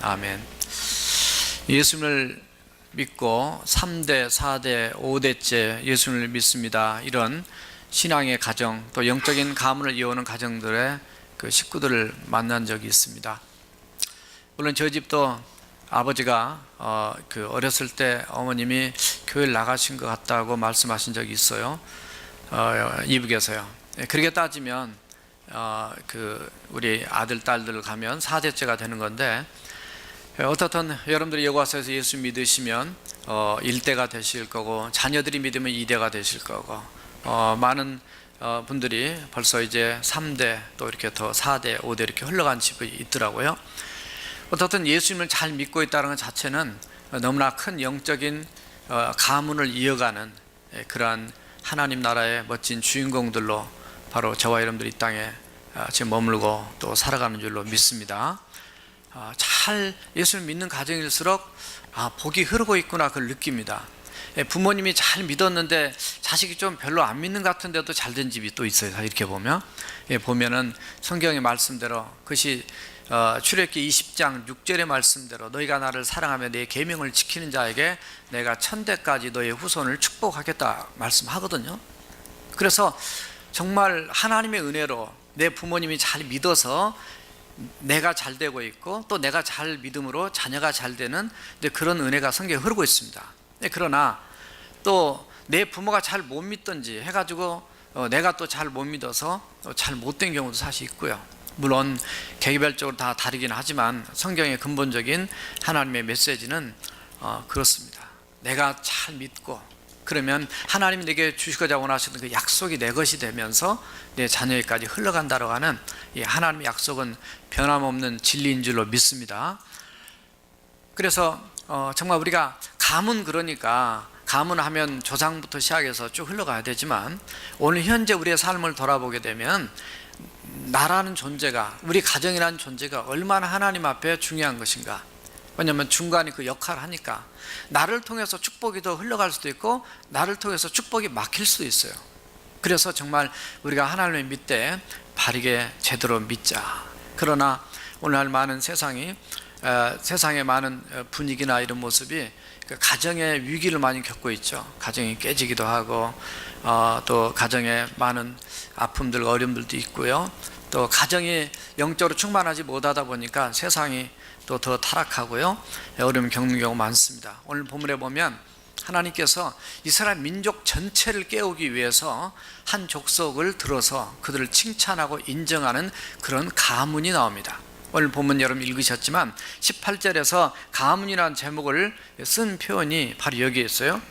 아멘. 예수님을 믿고 3대, 4대, 5대째 예수님을 믿습니다. 이런 신앙의 가정, 또 영적인 가문을 이어오는 가정들의 그 식구들을 만난 적이 있습니다. 물론 저희 집도 아버지가 어렸을 때 어머님이 교회를 나가신 것 같다고 말씀하신 적이 있어요. 이북에서요. 그렇게 따지면 우리 아들, 딸들 가면 4대째가 되는 건데, 어떻든 여러분들이 여호와서에서 예수 믿으시면 1대가 되실 거고, 자녀들이 믿으면 2대가 되실 거고, 많은 분들이 벌써 이제 3대, 또 이렇게 더 4대, 5대 이렇게 흘러간 집이 있더라고요. 어떻든 예수님을 잘 믿고 있다는 것 자체는 너무나 큰 영적인 가문을 이어가는 그러한 하나님 나라의 멋진 주인공들로 바로 저와 여러분들이 이 땅에 지금 머물고 또 살아가는 줄로 믿습니다. 잘 예수를 믿는 가정일수록 복이 흐르고 있구나, 그걸 느낍니다. 부모님이 잘 믿었는데 자식이 좀 별로 안 믿는 것 같은데도 잘 된 집이 또 있어요. 이렇게 보면은 성경의 말씀대로, 그것이 출애굽기 20장 6절의 말씀대로 너희가 나를 사랑하며 내 계명을 지키는 자에게 내가 천대까지 너의 후손을 축복하겠다 말씀하거든요. 그래서 정말 하나님의 은혜로 내 부모님이 잘 믿어서 내가 잘 되고 있고, 또 내가 잘 믿음으로 자녀가 잘 되는 그런 은혜가 성경에 흐르고 있습니다. 그러나 또 내 부모가 잘 못 믿든지 해가지고 내가 또 잘 못 믿어서 잘 못된 경우도 사실 있고요. 물론 개개별적으로 다 다르긴 하지만 성경의 근본적인 하나님의 메시지는 그렇습니다. 내가 잘 믿고 그러면 하나님이 내게 주시고자 원하시는 그 약속이 내 것이 되면서 내 자녀에게까지 흘러간다고 하는 이 하나님의 약속은 변함없는 진리인 줄로 믿습니다. 그래서 정말 우리가 그러니까 가문하면 조상부터 시작해서 쭉 흘러가야 되지만, 오늘 현재 우리의 삶을 돌아보게 되면 나라는 존재가, 우리 가정이라는 존재가 얼마나 하나님 앞에 중요한 것인가. 왜냐하면 중간에 그 역할을 하니까 나를 통해서 축복이 더 흘러갈 수도 있고, 나를 통해서 축복이 막힐 수도 있어요. 그래서 정말 우리가 하나님을 믿되 바르게 제대로 믿자. 그러나 오늘날 많은 세상의 많은 분위기나 이런 모습이 가정의 위기를 많이 겪고 있죠. 가정이 깨지기도 하고, 또 가정에 많은 아픔들, 어려움들도 있고요. 또 가정이 영적으로 충만하지 못하다 보니까 세상이 또 더 타락하고요, 어려움 겪는 경우가 많습니다. 오늘 본문에 보면 하나님께서 이스라엘 민족 전체를 깨우기 위해서 한 족속을 들어서 그들을 칭찬하고 인정하는 그런 가문이 나옵니다. 오늘 본문 여러분 읽으셨지만 18절에서 가문이라는 제목을 쓴 표현이 바로 여기에 있어요.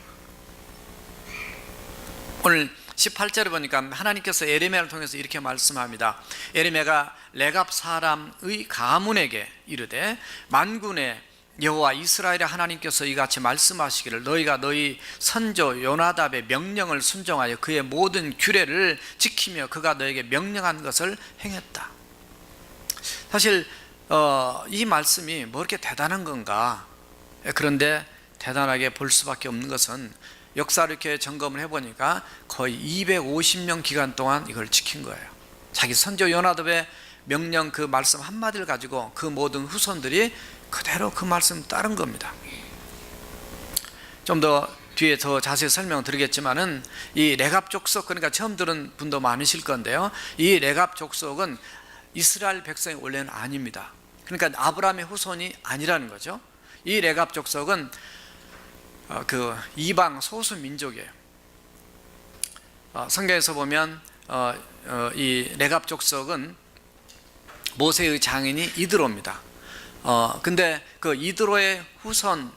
오늘 18절에 보니까 하나님께서 에레미야를 통해서 이렇게 말씀합니다. 에레미야가 레갑 사람의 가문에게 이르되, 만군의 여호와 이스라엘의 하나님께서 이같이 말씀하시기를, 너희가 너희 선조 요나답의 명령을 순종하여 그의 모든 규례를 지키며 그가 너에게 명령한 것을 행했다. 사실 이 말씀이 뭐 이렇게 대단한 건가? 그런데 대단하게 볼 수밖에 없는 것은 역사를 이렇게 점검을 해보니까 거의 250년 기간 동안 이걸 지킨 거예요. 자기 선조 요나답의 명령, 그 말씀 한마디를 가지고 그 모든 후손들이 그대로 그 말씀 따른 겁니다. 좀 더 뒤에 더 자세히 설명을 드리겠지만은, 이 레갑 족속, 그러니까 처음 들은 분도 많으실 건데요, 이 레갑 족속은 이스라엘 백성이 원래는 아닙니다. 그러니까 아브라함의 후손이 아니라는 거죠. 이 레갑 족속은 그 이방 소수 민족이에요. 성경에서 보면 이 레갑 족속은 모세의 장인이 이드로입니다. 근데 그 이드로의 후손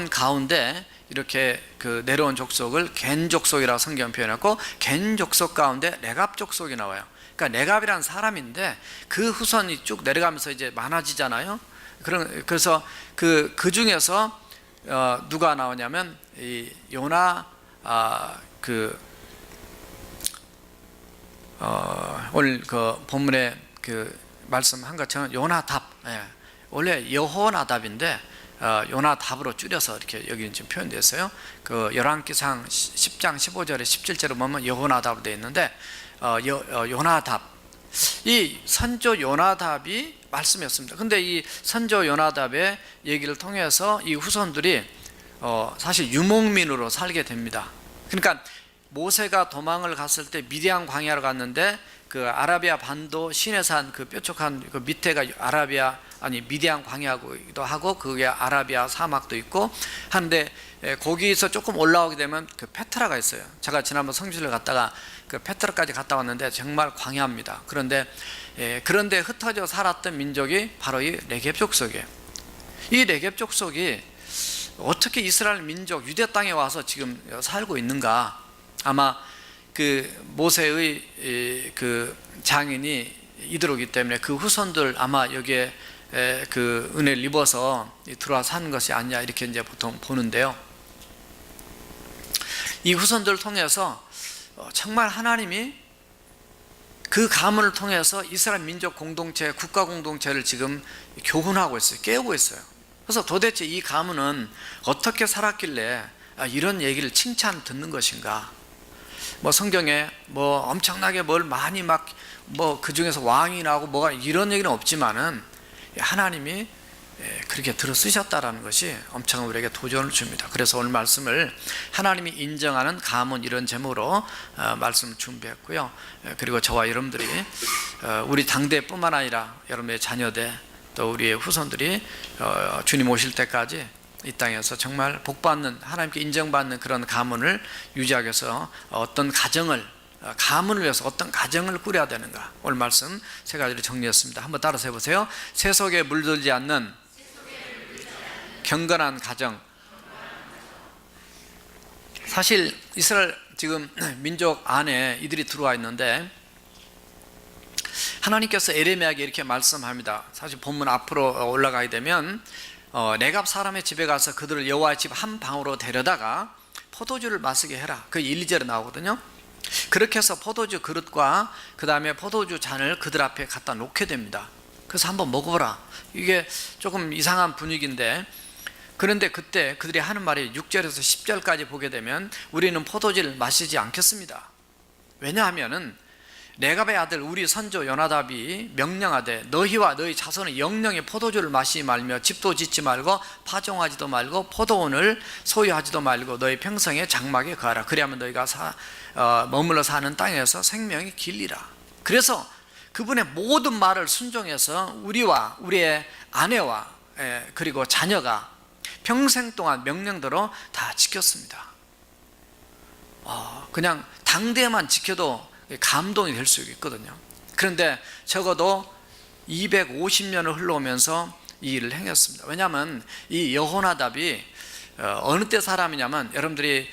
가운데 이렇게 그 내려온 족속을 겐 족속이라고 성경 표현했고, 겐 족속 가운데 레갑 족속이 나와요. 그러니까 레갑이라는 사람인데 그 후손이 쭉 내려가면서 이제 많아지잖아요. 그래서 그 중에서 누가 나오냐면 이 요나, 오늘 그 본문에 그 말씀한 것처럼 요나답, 원래 여호나답인데 요나답으로 줄여서 이렇게 여기 지금 표현됐어요. 그 열왕기상 10장 15절에 17절에 보면 여호나답으로 되어 있는데, 요나답, 이 선조 요나답이 말씀이었습니다. 근데 이 선조 요나답의 얘기를 통해서 이 후손들이 사실 유목민으로 살게 됩니다. 그러니까 모세가 도망을 갔을 때 미디안 광야로 갔는데 그 아라비아 반도 시내산 그 뾰족한 그 밑에가 미디안 광야기도 하고 그게 아라비아 사막도 있고 하는데, 거기서 조금 올라오게 되면 그 페트라가 있어요. 제가 지난번 성지를 갔다가 그 페트라까지 갔다 왔는데 정말 광야입니다. 그런데 흩어져 살았던 민족이 바로 이 네겝 족속이에요. 이 네겝 족속이 어떻게 이스라엘 민족 유대 땅에 와서 지금 살고 있는가? 아마 그 모세의 그 장인이 이들오기 때문에 그 후손들 아마 여기에 그 은혜를 입어서 들어와 사는 것이 아니냐, 이렇게 이제 보통 보는데요. 이 후손들을 통해서 정말 하나님이 그 가문을 통해서 이스라엘 민족 공동체, 국가 공동체를 지금 교훈하고 있어요. 깨우고 있어요. 그래서 도대체 이 가문은 어떻게 살았길래 이런 얘기를 칭찬 듣는 것인가? 성경에 엄청나게 뭘 많이 그 중에서 왕이 나오고 뭐가 이런 얘기는 없지만은 하나님이 그렇게 들어 쓰셨다라는 것이 엄청 우리에게 도전을 줍니다. 그래서 오늘 말씀을 하나님이 인정하는 가문, 이런 제목으로 말씀을 준비했고요. 그리고 저와 여러분들이 우리 당대뿐만 아니라 여러분의 자녀대 또 우리의 후손들이 주님 오실 때까지 이 땅에서 정말 복받는, 하나님께 인정받는 그런 가문을 유지하기 위해서 가문을 위해서 어떤 가정을 꾸려야 되는가, 오늘 말씀 세 가지를 정리했습니다. 한번 따라서 해보세요. 세속에 물들지 않는 경건한 가정. 사실 이스라엘 지금 민족 안에 이들이 들어와 있는데 하나님께서 에레미야에게 이렇게 말씀합니다. 사실 본문 앞으로 올라가게 되면 네갑 사람의 집에 가서 그들을 여호와의 집 한 방으로 데려다가 포도주를 마시게 해라. 그 1, 2절에 나오거든요. 그렇게 해서 포도주 그릇과 그 다음에 포도주 잔을 그들 앞에 갖다 놓게 됩니다. 그래서 한번 먹어보라. 이게 조금 이상한 분위기인데, 그런데 그때 그들이 하는 말이 6절에서 10절까지 보게 되면 우리는 포도주를 마시지 않겠습니다. 왜냐하면은 네갑의 아들 우리 선조 요나답이 명령하되 너희와 너희 자손은 영영이 포도주를 마시지 말며 집도 짓지 말고 파종하지도 말고 포도원을 소유하지도 말고 너희 평성의 장막에 거하라. 그리하면 너희가 머물러 사는 땅에서 생명이 길리라. 그래서 그분의 모든 말을 순종해서 우리와 우리의 아내와 그리고 자녀가 평생 동안 명령대로 다 지켰습니다. 그냥 당대만 지켜도 감동이 될 수 있거든요. 그런데 적어도 250년을 흘러오면서 이 일을 행했습니다. 왜냐하면 이 여호나답이 어느 때 사람이냐면, 여러분들이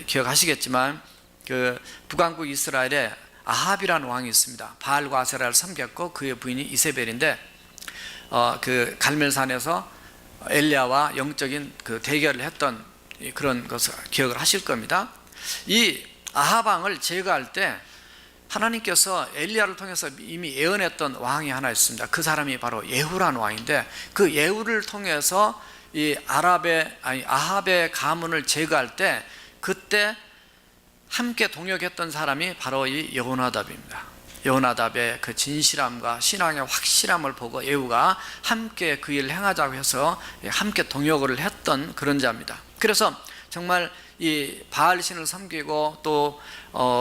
기억하시겠지만 그 북왕국 이스라엘에 아합이라는 왕이 있습니다. 바알과 아세라를 섬겼고 그의 부인이 이세벨인데, 그 갈멜산에서 엘리야와 영적인 그 대결을 했던 그런 것을 기억을 하실 겁니다. 이 아합 왕을 제거할 때 하나님께서 엘리야를 통해서 이미 예언했던 왕이 하나 있습니다. 그 사람이 바로 예후라는 왕인데, 그 예후를 통해서 이 아합의 가문을 제거할 때 그때 함께 동역했던 사람이 바로 이 여호나답입니다. 여호나답의 그 진실함과 신앙의 확실함을 보고 예후가 함께 그 일을 행하자고 해서 함께 동역을 했던 그런 자입니다. 그래서 정말 이 바알 신을 섬기고 또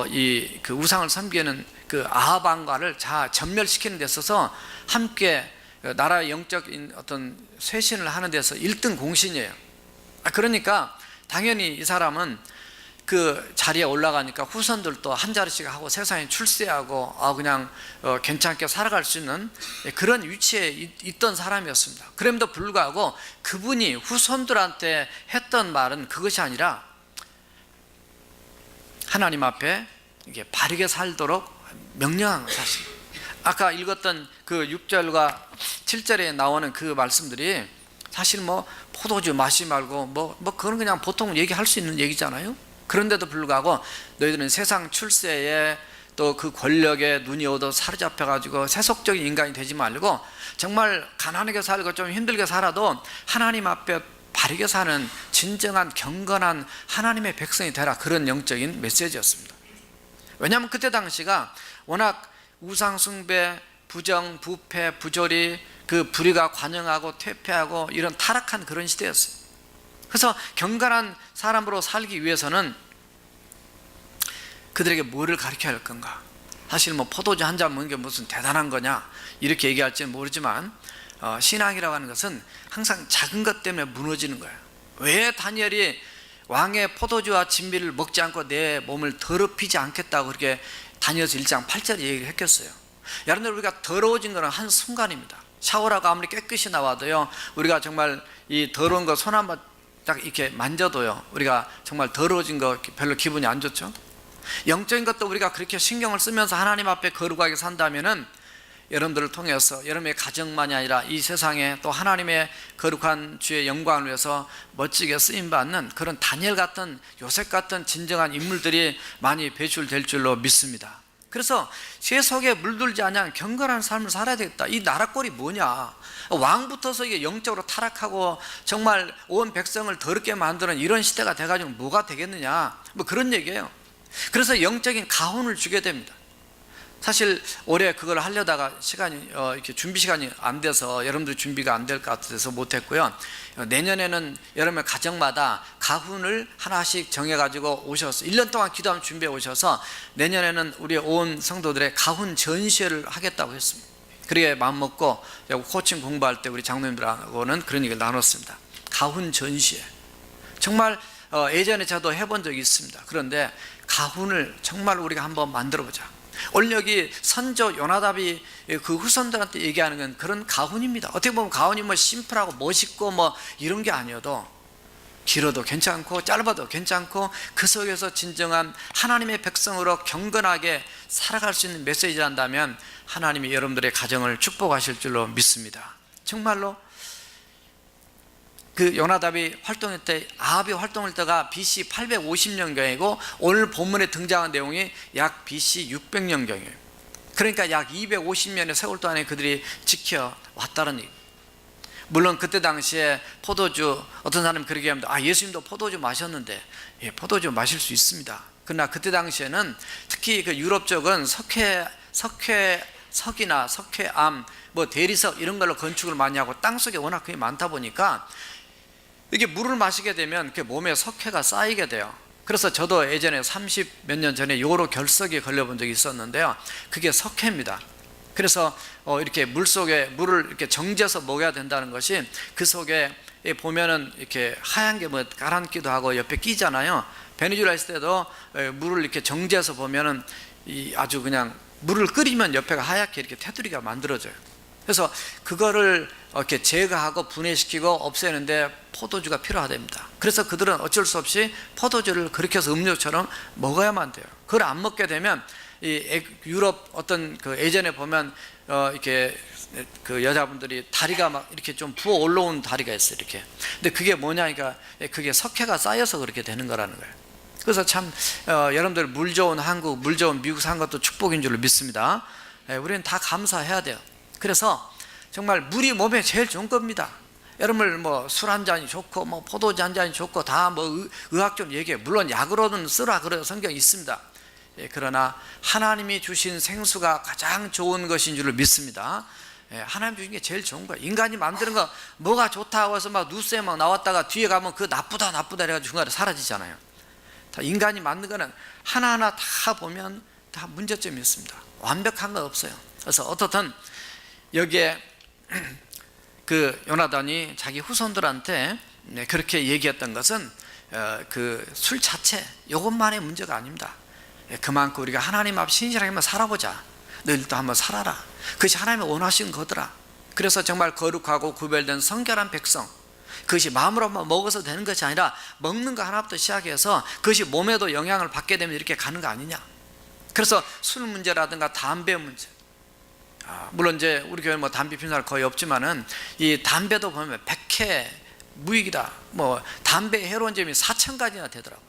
이 그 우상을 섬기는 그 아합 왕가를 전멸시키는 데 있어서 함께 나라의 영적인 어떤 쇄신을 하는 데서 1등 공신이에요. 그러니까 당연히 이 사람은 그 자리에 올라가니까 후손들도 한 자리씩 하고 세상에 출세하고 그냥 괜찮게 살아갈 수 있는 그런 위치에 있던 사람이었습니다. 그럼에도 불구하고 그분이 후손들한테 했던 말은 그것이 아니라 하나님 앞에 이게 바르게 살도록 명령한 사실. 아까 읽었던 그 6절과 7절에 나오는 그 말씀들이 사실 포도주 마시지 말고 그건 그냥 보통 얘기할 수 있는 얘기잖아요. 그런데도 불구하고 너희들은 세상 출세에 또 그 권력에 눈이 어두워 사로잡혀 가지고 세속적인 인간이 되지 말고 정말 가난하게 살고 좀 힘들게 살아도 하나님 앞에 바르게 사는 진정한 경건한 하나님의 백성이 되라. 그런 영적인 메시지였습니다. 왜냐하면 그때 당시가 워낙 우상 숭배 부정, 부패, 부조리, 그 불의가 관영하고 퇴폐하고 이런 타락한 그런 시대였어요. 그래서 경건한 사람으로 살기 위해서는 그들에게 뭐를 가르쳐야 할 건가? 사실 뭐 포도주 한 잔 먹는 게 무슨 대단한 거냐 이렇게 얘기할지는 모르지만 신앙이라고 하는 것은 항상 작은 것 때문에 무너지는 거예요. 왜 다니엘이 왕의 포도주와 진미를 먹지 않고 내 몸을 더럽히지 않겠다고 그렇게 다니엘서 1장 8절에 얘기를 했겠어요? 여러분들, 우리가 더러워진 것은 한순간입니다. 샤워라고 아무리 깨끗이 나와도요, 우리가 정말 이 더러운 거 손 한번 딱 이렇게 만져도요, 우리가 정말 더러워진 거 별로 기분이 안 좋죠. 영적인 것도 우리가 그렇게 신경을 쓰면서 하나님 앞에 거룩하게 산다면은 여러분들을 통해서 여러분의 가정만이 아니라 이 세상에 또 하나님의 거룩한 주의 영광을 위해서 멋지게 쓰임받는 그런 다니엘 같은, 요셉 같은 진정한 인물들이 많이 배출될 줄로 믿습니다. 그래서 제 속에 물들지 않는 경건한 삶을 살아야 되겠다. 이 나라 꼴이 뭐냐? 왕부터서 이게 영적으로 타락하고 정말 온 백성을 더럽게 만드는 이런 시대가 돼가지고 뭐가 되겠느냐, 뭐 그런 얘기예요. 그래서 영적인 가훈을 주게 됩니다. 사실 올해 그걸 하려다가 시간이 이렇게 준비 시간이 안 돼서 여러분들 준비가 안 될 것 같아서 못했고요. 내년에는 여러분의 가정마다 가훈을 하나씩 정해가지고 오셔서 1년 동안 기도하면 준비해 오셔서 내년에는 우리 온 성도들의 가훈 전시회를 하겠다고 했습니다. 그렇게 마음먹고 코칭 공부할 때 우리 장로님들하고는 그런 얘기를 나눴습니다. 가훈 전시회, 정말 예전에 저도 해본 적이 있습니다. 그런데 가훈을 정말 우리가 한번 만들어보자. 오늘 여기 선조 요나답이 그 후손들한테 얘기하는 건 그런 가훈입니다. 어떻게 보면 가훈이 뭐 심플하고 멋있고 뭐 이런 게 아니어도, 길어도 괜찮고 짧아도 괜찮고 그 속에서 진정한 하나님의 백성으로 경건하게 살아갈 수 있는 메시지란다면 하나님이 여러분들의 가정을 축복하실 줄로 믿습니다. 정말로 그 요나답이 활동할 때, 아합이 활동할 때가 BC 850년경이고 오늘 본문에 등장한 내용이 약 BC 600년경이에요. 그러니까 약 250년의 세월 동안에 그들이 지켜왔다는 얘기. 물론 그때 당시에 포도주, 어떤 사람이 그렇게 합니다. 예수님도 포도주 마셨는데, 예, 포도주 마실 수 있습니다. 그러나 그때 당시에는 특히 그 유럽 쪽은 석이나 석회암, 뭐 대리석 이런 걸로 건축을 많이 하고 땅속에 워낙 그게 많다 보니까 이게 물을 마시게 되면 그 몸에 석회가 쌓이게 돼요. 그래서 저도 예전에 30 몇 년 전에 요로 결석에 걸려본 적이 있었는데요, 그게 석회입니다. 그래서 이렇게 물 속에 물을 이렇게 정제해서 먹어야 된다는 것이, 그 속에 보면은 이렇게 하얀 게 뭐 가라앉기도 하고 옆에 끼잖아요. 베네수엘라 있을 때도 물을 이렇게 정제해서 보면은 아주 그냥 물을 끓이면 옆에가 하얗게 이렇게 테두리가 만들어져요. 그래서 그거를 이렇게 제거하고 분해시키고 없애는데 포도주가 필요하답니다. 그래서 그들은 어쩔 수 없이 포도주를 그렇게 해서 음료처럼 먹어야만 돼요. 그걸 안 먹게 되면 이 유럽 어떤 그 예전에 보면 이렇게 그 여자분들이 다리가 막 이렇게 좀 부어 올라온 다리가 있어요, 이렇게. 근데 그게 뭐냐니까 그게 석회가 쌓여서 그렇게 되는 거라는 거예요. 그래서 참 여러분들 물 좋은 한국, 물 좋은 미국 산 것도 축복인 줄로 믿습니다. 우리는 다 감사해야 돼요. 그래서 정말 물이 몸에 제일 좋은 겁니다. 여러분 뭐 술 한 잔이 좋고 뭐 포도주 한 잔이 좋고 다 뭐 의학적으로 얘기해. 물론 약으로는 쓰라 그래요, 성경에 있습니다. 그러나 하나님이 주신 생수가 가장 좋은 것인 줄을 믿습니다. 하나님 주신 게 제일 좋은 거예요. 인간이 만드는 거 뭐가 좋다고 해서 막 뉴스에 막 나왔다가 뒤에 가면 그 나쁘다 이래가지고 중간에 사라지잖아요. 다 인간이 만든 거는 하나하나 다 보면 다 문제점이 있습니다. 완벽한 건 없어요. 그래서 어떻든 여기에 그 요나단이 자기 후손들한테 그렇게 얘기했던 것은 그 술 자체 이것만의 문제가 아닙니다. 그만큼 우리가 하나님 앞 신실하게 한번 살아보자. 너희들도 한번 살아라. 그것이 하나님이 원하시는 거더라. 그래서 정말 거룩하고 구별된 성결한 백성, 그것이 마음으로만 먹어서 되는 것이 아니라 먹는 거 하나부터 시작해서 그것이 몸에도 영향을 받게 되면 이렇게 가는 거 아니냐. 그래서 술 문제라든가 담배 문제, 물론 이제 우리 교회 뭐 담배 피우는 사람 거의 없지만은 이 담배도 보면 백해 무익이다, 뭐 담배 해로운점이 4,000가지나 되더라고요.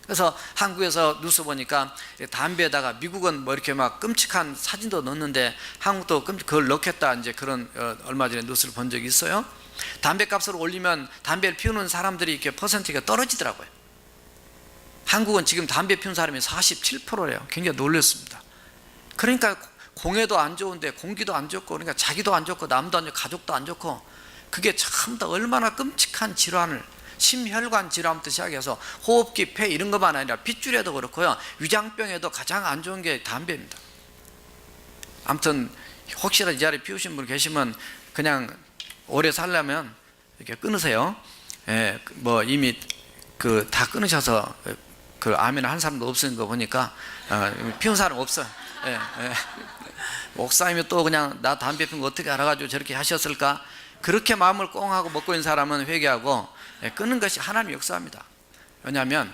그래서 한국에서 뉴스 보니까 담배에다가 미국은 뭐 이렇게 막 끔찍한 사진도 넣는데 한국도 그걸 넣겠다, 이제 그런 얼마 전에 뉴스를 본 적이 있어요. 담배 값을 올리면 담배를 피우는 사람들이 이렇게 퍼센트가 떨어지더라고요. 한국은 지금 담배 피우는 사람이 47%래요. 굉장히 놀랐습니다. 그러니까 공해도 안 좋은데 공기도 안 좋고, 그러니까 자기도 안 좋고 남도 안 좋고 가족도 안 좋고, 그게 참 더 얼마나 끔찍한 질환을, 심혈관 질환부터 시작해서 호흡기, 폐 이런 것만 아니라 핏줄에도 그렇고요, 위장병에도 가장 안 좋은 게 담배입니다. 아무튼 혹시라도 이 자리에 피우신 분 계시면 그냥 오래 살려면 이렇게 끊으세요. 예, 뭐 이미 그 다 끊으셔서 그 아멘 한 사람도 없는 거 보니까 피운 사람 없어요. 예, 예. 목사님이 또 그냥 나 담배 피운 거 어떻게 알아가지고 저렇게 하셨을까? 그렇게 마음을 꽁하고 먹고 있는 사람은 회개하고 끊는 것이 하나님의 역사입니다. 왜냐하면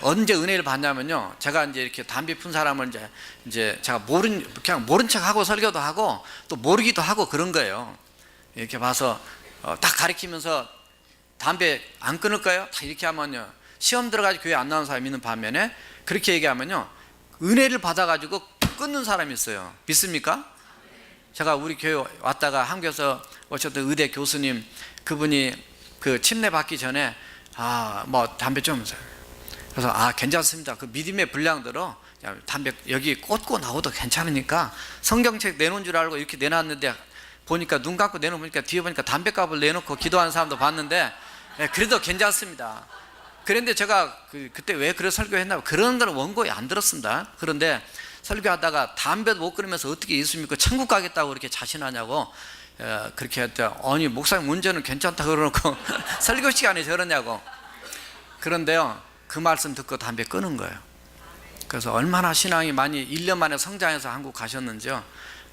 언제 은혜를 받냐면요, 제가 이제 이렇게 담배 푼 사람을 이제 제가 그냥 모른 척하고 설교도 하고 또 모르기도 하고 그런 거예요. 이렇게 봐서 딱 가리키면서 담배 안 끊을 거예요? 다 이렇게 하면요, 시험 들어가지고 교회 안 나온 사람이 있는 반면에 그렇게 얘기하면요, 은혜를 받아가지고 끊는 사람이 있어요. 믿습니까? 제가 우리 교회 왔다가 한국에서 오셨던 의대 교수님, 그분이 그 침례 받기 전에 뭐 담배 좀, 그래서 괜찮습니다. 그 믿음의 분량대로 담배 여기 꽂고 나오도 괜찮으니까 성경책 내놓은 줄 알고 이렇게 내놨는데, 보니까 눈 감고 내놓으니까 뒤에 보니까 담배값을 내놓고 기도하는 사람도 봤는데 그래도 괜찮습니다. 그런데 제가 그때 왜 그런 설교했나, 그런 거는 원고에 안 들었습니다. 그런데 설교하다가 담배도 못 끊으면서 어떻게 예수 믿고 천국 가겠다고 그렇게 자신하냐고 그렇게 했더니, 아니 목사님 문제는 괜찮다 그러놓고 설교 시간에 저러냐고. 그런데요, 그 말씀 듣고 담배 끊은 거예요. 그래서 얼마나 신앙이 많이 1년 만에 성장해서 한국 가셨는지요.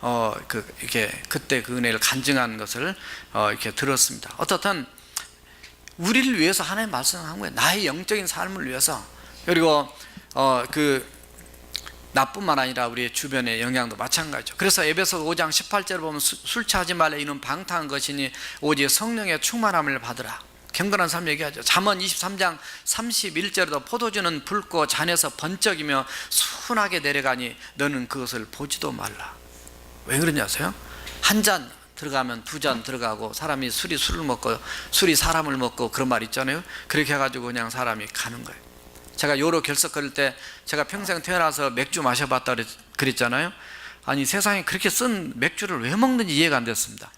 이렇게 그때 그 은혜를 간증한 것을 이렇게 들었습니다. 어떻든 우리를 위해서 하나님 말씀한 거예요. 나의 영적인 삶을 위해서. 그리고 나뿐만 아니라 우리의 주변의 영향도 마찬가지죠. 그래서 에베소 5장 18절을 보면 술 취하지 말라, 이는 방탕한 것이니 오직 성령의 충만함을 받으라. 경건한 삶 얘기하죠. 잠언 23장 31절에도 포도주는 붉고 잔에서 번쩍이며 순하게 내려가니 너는 그것을 보지도 말라. 왜 그러냐 아세요? 한 잔 들어가면 두 잔 들어가고, 사람이 술을 먹고 술이 사람을 먹고, 그런 말 있잖아요. 그렇게 해가지고 그냥 사람이 가는 거예요. 제가 요로 결석할 때, 제가 평생 태어나서 맥주 마셔봤다 그랬잖아요. 아니 세상에 그렇게 쓴 맥주를 왜 먹는지 이해가 안 됐습니다.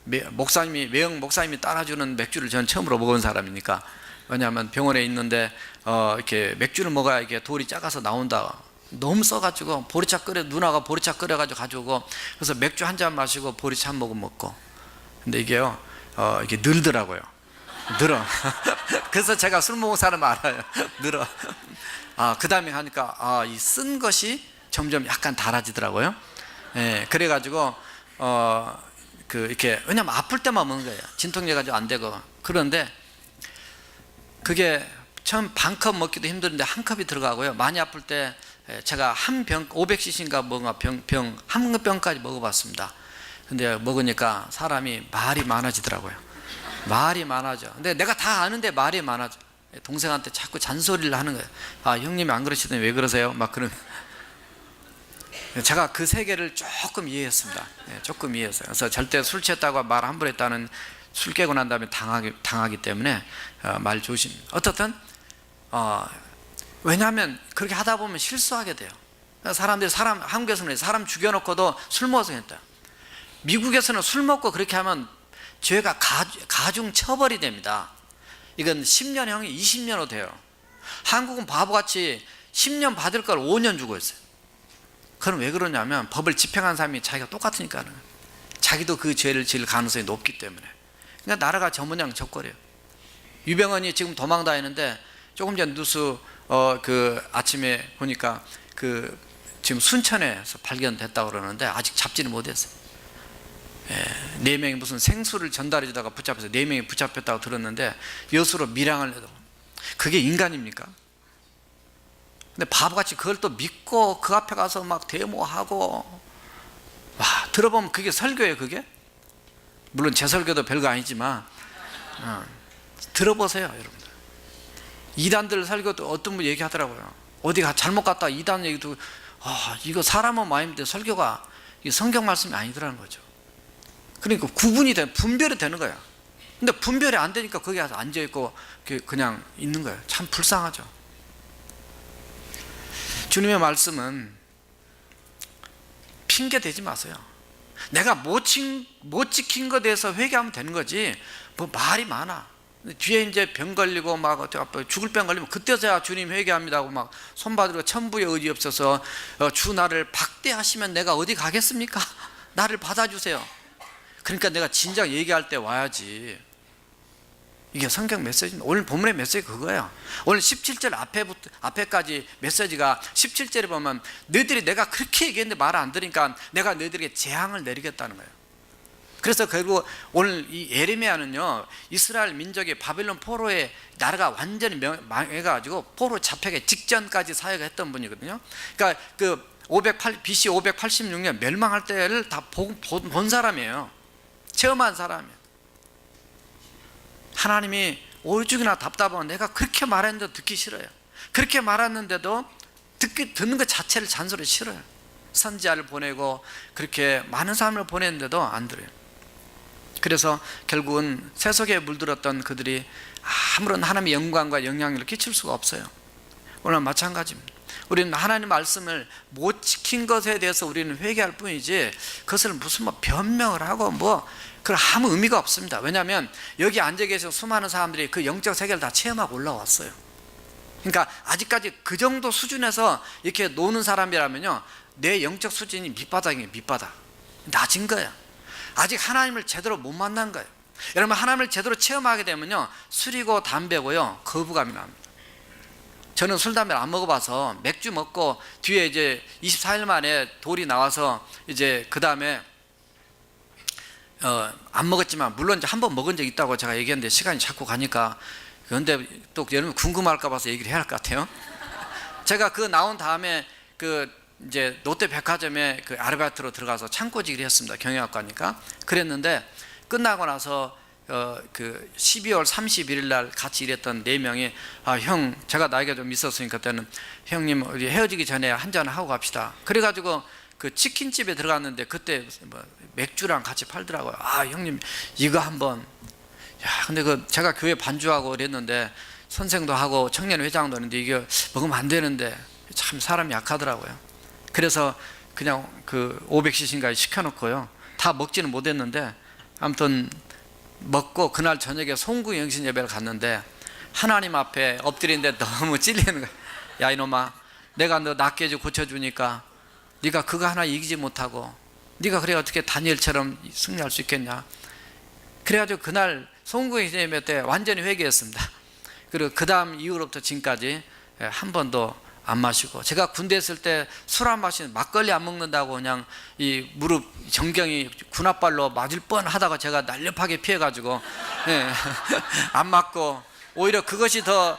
외형 목사님이 따라주는 맥주를 저는 처음으로 먹은 사람이니까. 왜냐하면 병원에 있는데 이렇게 맥주를 먹어야 이게 돌이 작아서 나온다. 너무 써가지고 보리차 누나가 보리차 끓여가지고 가져오고, 그래서 맥주 한 잔 마시고 보리차 한 모금 먹고. 근데 이게요, 이게 늘더라고요. 늘어. 그래서 제가 술 먹은 사람 알아요. 늘어. 그 다음에 하니까 이 쓴 것이 점점 약간 달아지더라고요. 예, 그래가지고 이렇게, 왜냐면 아플 때만 먹는 거예요. 진통제 가지고 안 되고. 그런데 그게 처음 반컵 먹기도 힘든데 한 컵이 들어가고요. 많이 아플 때 제가 한 병 500cc인가 뭔가 한 병까지 먹어봤습니다. 근데 먹으니까 사람이 말이 많아지더라고요. 말이 많아져. 근데 내가 다 아는데 말이 많아져. 동생한테 자꾸 잔소리를 하는 거예요. 형님이 안 그러시더니 왜 그러세요? 막 그런. 제가 그 세계를 조금 이해했습니다. 조금 이해했어요. 그래서 절대 술 취했다고 말 함부로 했다는, 술 깨고 난 다음에 당하기 때문에 말 조심. 어떻든 왜냐하면 그렇게 하다 보면 실수하게 돼요. 사람들이 한국에서는 사람 죽여놓고도 술 먹어서 했다. 미국에서는 술 먹고 그렇게 하면 죄가 가중 처벌이 됩니다. 이건 10년형이 20년으로 돼요. 한국은 바보같이 10년 받을 걸 5년 주고 있어요. 그럼 왜 그러냐면 법을 집행한 사람이 자기가 똑같으니까, 자기도 그 죄를 지을 가능성이 높기 때문에. 그러니까 나라가 저모양적거려요. 유병헌이 지금 도망다니는데, 조금 전 뉴스 아침에 보니까 지금 순천에서 발견됐다고 그러는데 아직 잡지는 못했어요. 4명이 무슨 생수를 전달해 주다가 붙잡혀서 4명이 붙잡혔다고 들었는데, 여수로 밀양을 해도. 그게 인간입니까? 근데 바보같이 그걸 또 믿고 그 앞에 가서 막 데모하고, 들어보면 그게 설교예요. 그게 물론 제 설교도 별거 아니지만 들어보세요 여러분들. 이단들 설교도 어떤 분 얘기하더라고요. 어디 잘못 갔다 이단 얘기도, 이거 사람은 마음인데 설교가 성경 말씀이 아니더라는 거죠. 그러니까 분별이 되는 거야. 근데 분별이 안 되니까 거기 가서 앉아있고 그냥 있는 거예요. 참 불쌍하죠. 주님의 말씀은 핑계 대지 마세요. 내가 못 지킨 것에 대해서 회개하면 되는 거지, 뭐 말이 많아. 뒤에 이제 병 걸리고 막 죽을 병 걸리면 그때서야 주님 회개합니다 하고 막 손바닥으로 천부의 의지 없어서 주 나를 박대하시면 내가 어디 가겠습니까? 나를 받아주세요. 그러니까 내가 진작 얘기할 때 와야지. 이게 성경 메시지입니다. 오늘 본문의 메시지 그거예요. 오늘 17절 앞에까지 메시지가 17절에 보면 너희들이 내가 그렇게 얘기했는데 말 안 들으니까 내가 너희들에게 재앙을 내리겠다는 거예요. 그래서 결국 오늘 이 예레미야는요, 이스라엘 민족이 바벨론 포로의 나라가 완전히 망해가지고 포로 잡혀가기 직전까지 사역했던 분이거든요. 그러니까 BC 586년 멸망할 때를 다 본 사람이에요. 체험한 사람이에요. 하나님이 오죽이나 답답하면 내가 그렇게 말했는데도 듣기 싫어요. 그렇게 말했는데도 듣는 것 자체를 잔소리 싫어요. 선지자를 보내고 그렇게 많은 사람을 보냈는데도 안 들어요. 그래서 결국은 세속에 물들었던 그들이 아무런 하나님의 영광과 영향력을 끼칠 수가 없어요. 오늘 마찬가지입니다. 우리는 하나님 말씀을 못 지킨 것에 대해서 우리는 회개할 뿐이지 그것을 무슨 변명을 하고 그걸 아무 의미가 없습니다. 왜냐하면 여기 앉아 계신 수많은 사람들이 그 영적 세계를 다 체험하고 올라왔어요. 그러니까 아직까지 그 정도 수준에서 이렇게 노는 사람이라면요, 내 영적 수준이 밑바닥이에요. 밑바닥, 낮은 거예요. 아직 하나님을 제대로 못 만난 거예요. 여러분, 하나님을 제대로 체험하게 되면요, 술이고 담배고요 거부감이 납니다. 저는 술 담배를 안 먹어봐서 맥주 먹고 뒤에 이제 24일 만에 돌이 나와서 이제 그 다음에 안 먹었지만 물론 이제 한 번 먹은 적 있다고 제가 얘기했는데 시간이 자꾸 가니까, 그런데 또 여러분 궁금할까 봐서 얘기를 해야 할 것 같아요. 제가 나온 다음에 이제 롯데백화점에 아르바이트로 들어가서 창고직을 했습니다. 경영학과니까. 그랬는데 끝나고 나서 12월 31일 날 같이 일했던 4명이 형, 제가 나이가 좀 있었으니까 그때는 형님 우리 헤어지기 전에 한잔 하고 갑시다. 그래가지고 치킨집에 들어갔는데 그때 맥주랑 같이 팔더라고요. 형님 이거 한번. 근데 제가 교회 반주하고 그랬는데 선생도 하고 청년회장도 하는데 이게 먹으면 안 되는데 참 사람이 약하더라고요. 그래서 그냥 500cc인가 시켜놓고요, 다 먹지는 못했는데 아무튼 먹고 그날 저녁에 송구 영신 예배를 갔는데 하나님 앞에 엎드리는데 너무 찔리는 거야. 야 이놈아, 내가 너 낫게 해주고 고쳐주니까 네가 그거 하나 이기지 못하고 네가 그래 어떻게 다니엘처럼 승리할 수 있겠냐. 그래가지고 그날 송구 영신 예배 때 완전히 회개했습니다. 그리고 그 다음 이후로부터 지금까지 한 번도 안 마시고, 제가 군대 있을 때 술 안 마시는, 막걸리 안 먹는다고 그냥 이 무릎 정경이 군홧발로 맞을 뻔 하다가 제가 날렵하게 피해가지고 안 맞고, 오히려 그것이 더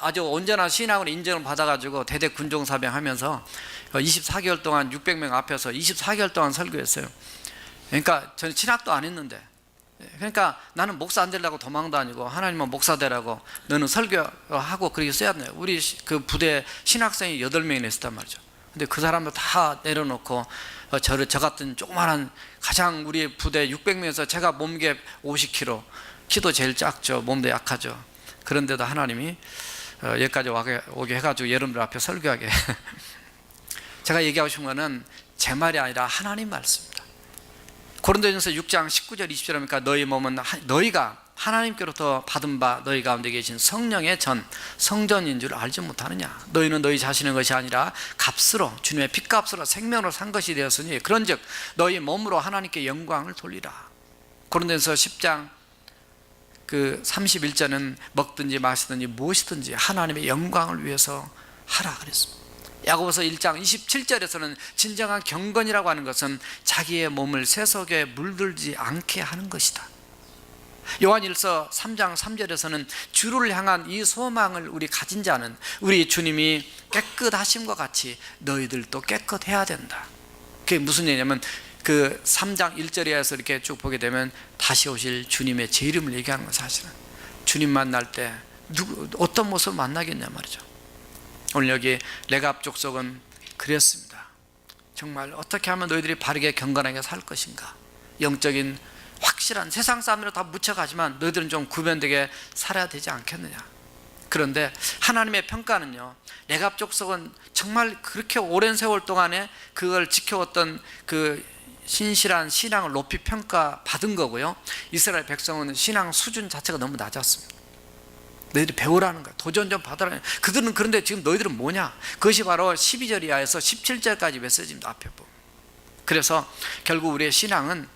아주 온전한 신앙으로 인정을 받아가지고 대대 군종사병 하면서 24개월 동안 600명 앞에서 24개월 동안 설교했어요. 그러니까 저는 진학도 안 했는데, 그러니까 나는 목사 안 되려고 도망 다니고 하나님은 목사 되라고 너는 설교하고 그렇게 써야 돼요. 우리 부대 신학생이 8명이나 있었단 말이죠. 근데 그 사람들 다 내려놓고 저 같은 조그만한, 가장 우리 부대 600명에서 제가 몸무게 50kg, 키도 제일 작죠. 몸도 약하죠. 그런데도 하나님이 여기까지 오게 해가지고 여러분들 앞에 설교하게 제가 얘기하고 싶은 거는 제 말이 아니라 하나님 말씀입니다. 고린도전서 6장 19절 20절 하니까 너희 몸은 너희가 하나님께로부터 받은 바 너희 가운데 계신 성령의 성전인 줄 알지 못하느냐. 너희는 너희 자신의 것이 아니라 값으로, 주님의 핏값으로 생명으로 산 것이 되었으니 그런즉 너희 몸으로 하나님께 영광을 돌리라. 고린도전서 10장 31절은 먹든지 마시든지 무엇이든지 하나님의 영광을 위해서 하라 그랬습니다. 야고보서 1장 27절에서는 진정한 경건이라고 하는 것은 자기의 몸을 세속에 물들지 않게 하는 것이다. 요한일서 3장 3절에서는 주를 향한 이 소망을 우리 가진 자는 우리 주님이 깨끗하심과 같이 너희들도 깨끗해야 된다. 그게 무슨 얘기냐면 3장 1절에서 이렇게 쭉 보게 되면 다시 오실 주님의 제 이름을 얘기하는 건 사실은 주님 만날 때 어떤 모습을 만나겠냐 말이죠. 오늘 여기 레갑 족속은 그랬습니다. 정말 어떻게 하면 너희들이 바르게 경건하게 살 것인가. 영적인 확실한, 세상 사람들은 다 묻혀가지만 너희들은 좀 구별되게 살아야 되지 않겠느냐. 그런데 하나님의 평가는요, 레갑 족속은 정말 그렇게 오랜 세월 동안에 그걸 지켜왔던 그 신실한 신앙을 높이 평가받은 거고요, 이스라엘 백성은 신앙 수준 자체가 너무 낮았습니다. 너희들이 배우라는 거야. 도전 좀 받으라는 거야. 그들은 그런데 지금 너희들은 뭐냐? 그것이 바로 12절 이하에서 17절까지 메시지입니다. 앞에 보면. 그래서 결국 우리의 신앙은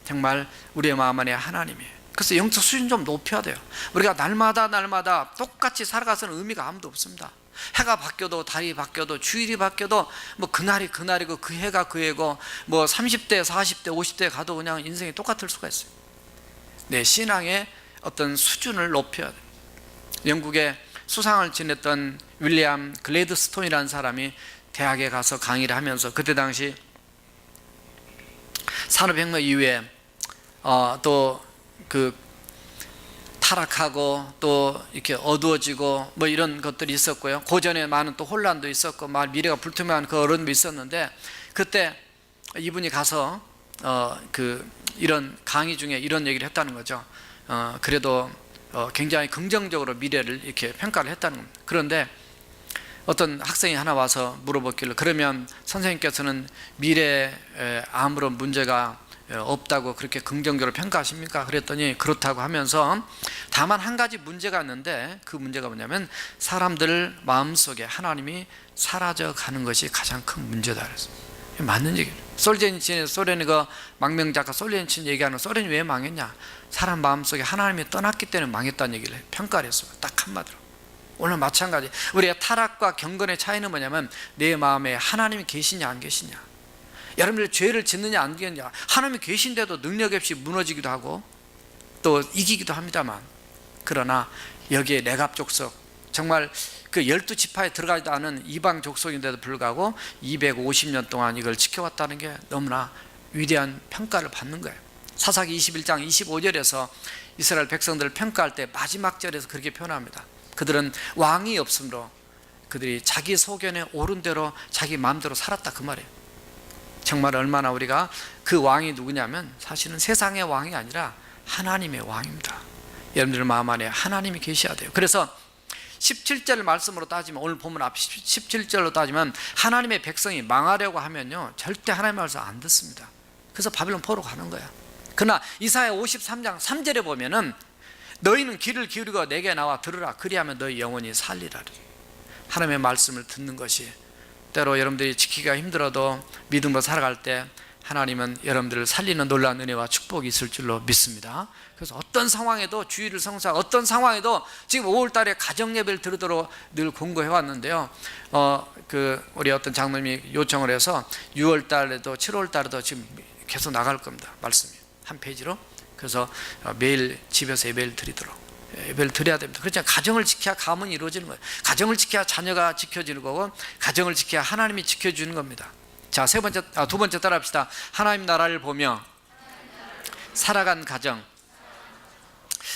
정말 우리의 마음 안에 하나님이에요. 그래서 영적 수준 좀 높여야 돼요. 우리가 날마다 똑같이 살아가서는 의미가 아무도 없습니다. 해가 바뀌어도, 달이 바뀌어도, 주일이 바뀌어도 뭐 그날이 그날이고 그 해가 그 해고, 뭐 30대 40대 50대 가도 그냥 인생이 똑같을 수가 있어요. 내 신앙의 어떤 수준을 높여야 돼요. 영국에 수상을 지냈던 윌리엄 글래드스톤이라는 사람이 대학에 가서 강의를 하면서, 그때 당시 산업혁명 이후에 또 그 타락하고 또 이렇게 어두워지고 뭐 이런 것들이 있었고요, 고전에 많은 또 혼란도 있었고 막 미래가 불투명한 그 어려움도 있었는데, 그때 이분이 가서 이런 강의 중에 이런 얘기를 했다는 거죠. 그래도 굉장히 긍정적으로 미래를 이렇게 평가를 했다는 겁니다. 그런데 어떤 학생이 하나 와서 물어봤길래, 그러면 선생님께서는 미래에 아무런 문제가 없다고 그렇게 긍정적으로 평가하십니까? 그랬더니 그렇다고 하면서, 다만 한 가지 문제가 있는데 그 문제가 뭐냐면 사람들 마음속에 하나님이 사라져 가는 것이 가장 큰 문제다 그랬어요. 맞는 얘기예요. 솔제니친, 소련의 그 망명작가 솔제니친 얘기하는, 소련이 왜 망했냐? 사람 마음속에 하나님이 떠났기 때문에 망했다는 얘기를 평가를 했어요. 딱 한마디로. 오늘 마찬가지, 우리의 타락과 경건의 차이는 뭐냐면 내 마음에 하나님이 계시냐 안 계시냐. 여러분들 죄를 짓느냐 안 짓느냐, 하나님이 계신데도 능력 없이 무너지기도 하고 또 이기기도 합니다만, 그러나 여기에 레갑 족속, 정말 그 12지파에 들어가지도 않은 이방 족속인데도 불구하고 250년 동안 이걸 지켜왔다는 게 너무나 위대한 평가를 받는 거예요. 사사기 21장 25절에서 이스라엘 백성들을 평가할 때 마지막 절에서 그렇게 표현합니다. 그들은 왕이 없으므로 그들이 자기 소견에 옳은 대로 자기 마음대로 살았다, 그 말이에요. 정말 얼마나 우리가, 그 왕이 누구냐면 사실은 세상의 왕이 아니라 하나님의 왕입니다. 여러분들 마음 안에 하나님이 계셔야 돼요. 그래서 17절 말씀으로 따지면, 오늘 본문 앞 17절로 따지면 하나님의 백성이 망하려고 하면요 절대 하나님의 말씀 안 듣습니다. 그래서 바빌론 포로 가는 거야. 그러나 이사야 53장 3절에 보면은 너희는 귀를 기울이고 내게 나와 들으라, 그리하면 너희 영혼이 살리라. 하나님의 말씀을 듣는 것이, 때로 여러분들이 지키기가 힘들어도 믿음으로 살아갈 때 하나님은 여러분들을 살리는 놀라운 은혜와 축복이 있을 줄로 믿습니다. 그래서 어떤 상황에도 주의를 성사하고, 어떤 상황에도 지금 5월달에 가정예배를 드리도록 늘 공고해 왔는데요, 우리 어떤 장로님이 요청을 해서 6월달에도 7월달에도 지금 계속 나갈 겁니다. 말씀이 한 페이지로. 그래서 매일 집에서 예배를 드리도록, 예배를 드려야 됩니다. 그렇지 않아요. 가정을 지켜야 가문이 이루어지는 거예요. 가정을 지켜야 자녀가 지켜지는 거고, 가정을 지켜야 하나님이 지켜주는 겁니다. 자, 두 번째 따라합시다. 하나님 나라를 보며 살아간 가정.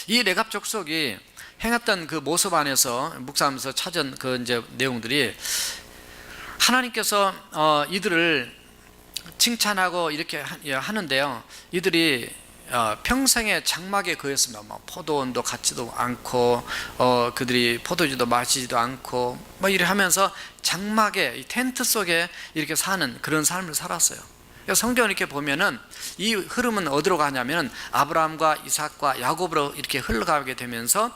이 레갑 족속이 행했던 그 모습 안에서 묵상하면서 찾은 그 이제 내용들이, 하나님께서 이들을 칭찬하고 이렇게 하는데요, 이들이 평생에 장막에 거했습니다. 뭐 포도원도 갖지도 않고, 그들이 포도주도 마시지도 않고, 뭐 이래 하면서 장막에, 이 텐트 속에 이렇게 사는 그런 삶을 살았어요. 성경을 이렇게 보면은 이 흐름은 어디로 가냐면 아브라함과 이삭과 야곱으로 이렇게 흘러가게 되면서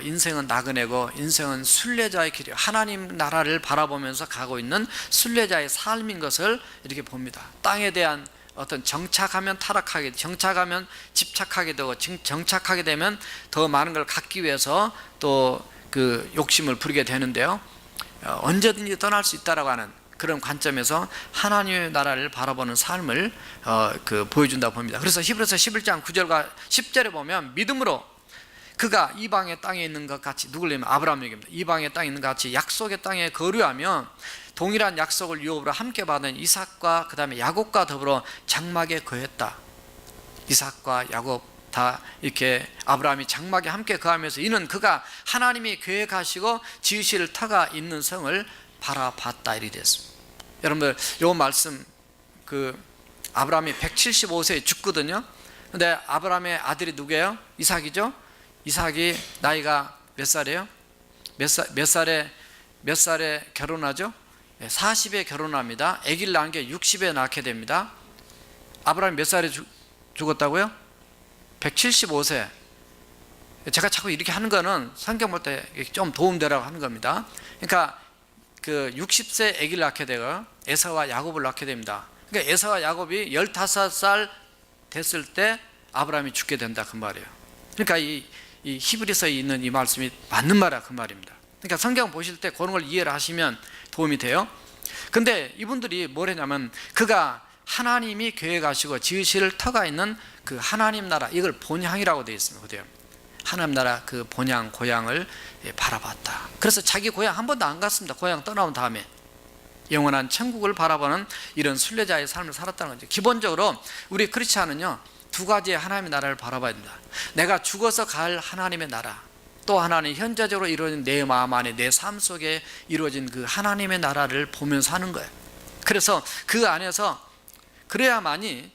인생은 나그네고 인생은 순례자의 길이에요. 하나님 나라를 바라보면서 가고 있는 순례자의 삶인 것을 이렇게 봅니다. 땅에 대한 어떤 정착하면 타락하게, 정착하면 집착하게 되고, 정착하게 되면 더 많은 걸 갖기 위해서 또 그 욕심을 부리게 되는데요, 언제든지 떠날 수 있다라고 하는 그런 관점에서 하나님의 나라를 바라보는 삶을 보여준다고 봅니다. 그래서 히브리서 11장 9절과 10절에 보면 믿음으로 그가 이방의 땅에 있는 것 같이, 누굴 내면 아브라함 얘기입니다. 이방의 땅에 있는 것 같이 약속의 땅에 거류하며 동일한 약속을 유업으로 함께 받은 이삭과 그 다음에 야곱과 더불어 장막에 거했다. 이삭과 야곱 다 이렇게 아브라함이 장막에 함께 거하면서 이는 그가 하나님이 계획하시고 지으실 터가 있는 성을 바라봤다, 이렇게 됐습니다. 여러분들 이 말씀, 아브라함이 175세에 죽거든요. 근데 아브라함의 아들이 누구예요? 이삭이죠. 이삭이 나이가 몇 살이에요? 몇 살에 결혼하죠? 40에 결혼합니다. 아기를 낳은 게 60에 낳게 됩니다. 아브라함이 몇 살에 죽었다고요? 175세. 제가 자꾸 이렇게 하는 거는 성경 볼 때 좀 도움되라고 하는 겁니다. 그러니까 그 60세 아기를 낳게 되고 에사와 야곱을 낳게 됩니다. 그러니까 에사와 야곱이 15살 됐을 때 아브라함이 죽게 된다 그 말이에요. 그러니까 이 히브리서에 있는 이 말씀이 맞는 말이야 그 말입니다. 그러니까 성경 보실 때 그런 걸 이해를 하시면 도움이 돼요. 근데 이분들이 뭘 했냐면 그가 하나님이 계획하시고 지으실 터가 있는 그 하나님 나라, 이걸 본향이라고 되어 있습니다. 그대요. 하나님 나라 그 본향 고향을 바라봤다. 그래서 자기 고향 한 번도 안 갔습니다. 고향 떠나온 다음에 영원한 천국을 바라보는 이런 순례자의 삶을 살았다는 거죠. 기본적으로 우리 크리스찬은요, 두 가지의 하나님의 나라를 바라봐야 된다. 내가 죽어서 갈 하나님의 나라, 또 하나는 현재적으로 이루어진 내 마음 안에 내 삶 속에 이루어진 그 하나님의 나라를 보면서 사는 거예요. 그래서 그 안에서 그래야만이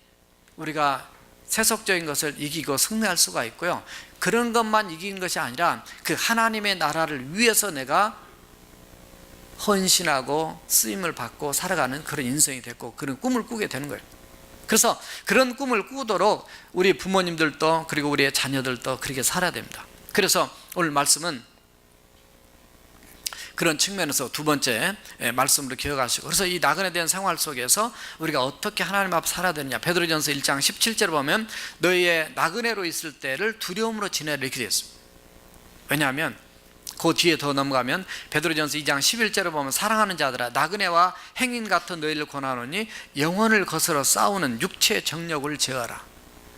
우리가 세속적인 것을 이기고 승리할 수가 있고요, 그런 것만 이긴 것이 아니라 그 하나님의 나라를 위해서 내가 헌신하고 쓰임을 받고 살아가는 그런 인생이 됐고 그런 꿈을 꾸게 되는 거예요. 그래서 그런 꿈을 꾸도록 우리 부모님들도 그리고 우리의 자녀들도 그렇게 살아야 됩니다. 그래서 오늘 말씀은 그런 측면에서 두 번째 말씀으로 기억하시고, 그래서 이 나그네 된 생활 속에서 우리가 어떻게 하나님 앞 살아야 되느냐, 베드로전서 1장 17절을 보면 너희의 나그네로 있을 때를 두려움으로 지내라 이렇게 되어 있습니다. 왜냐하면 그 뒤에 더 넘어가면 베드로전서 2장 11절을 보면 사랑하는 자들아 나그네와 행인 같은 너희를 권하노니 영혼을 거스러 싸우는 육체의 정욕을 제어하라.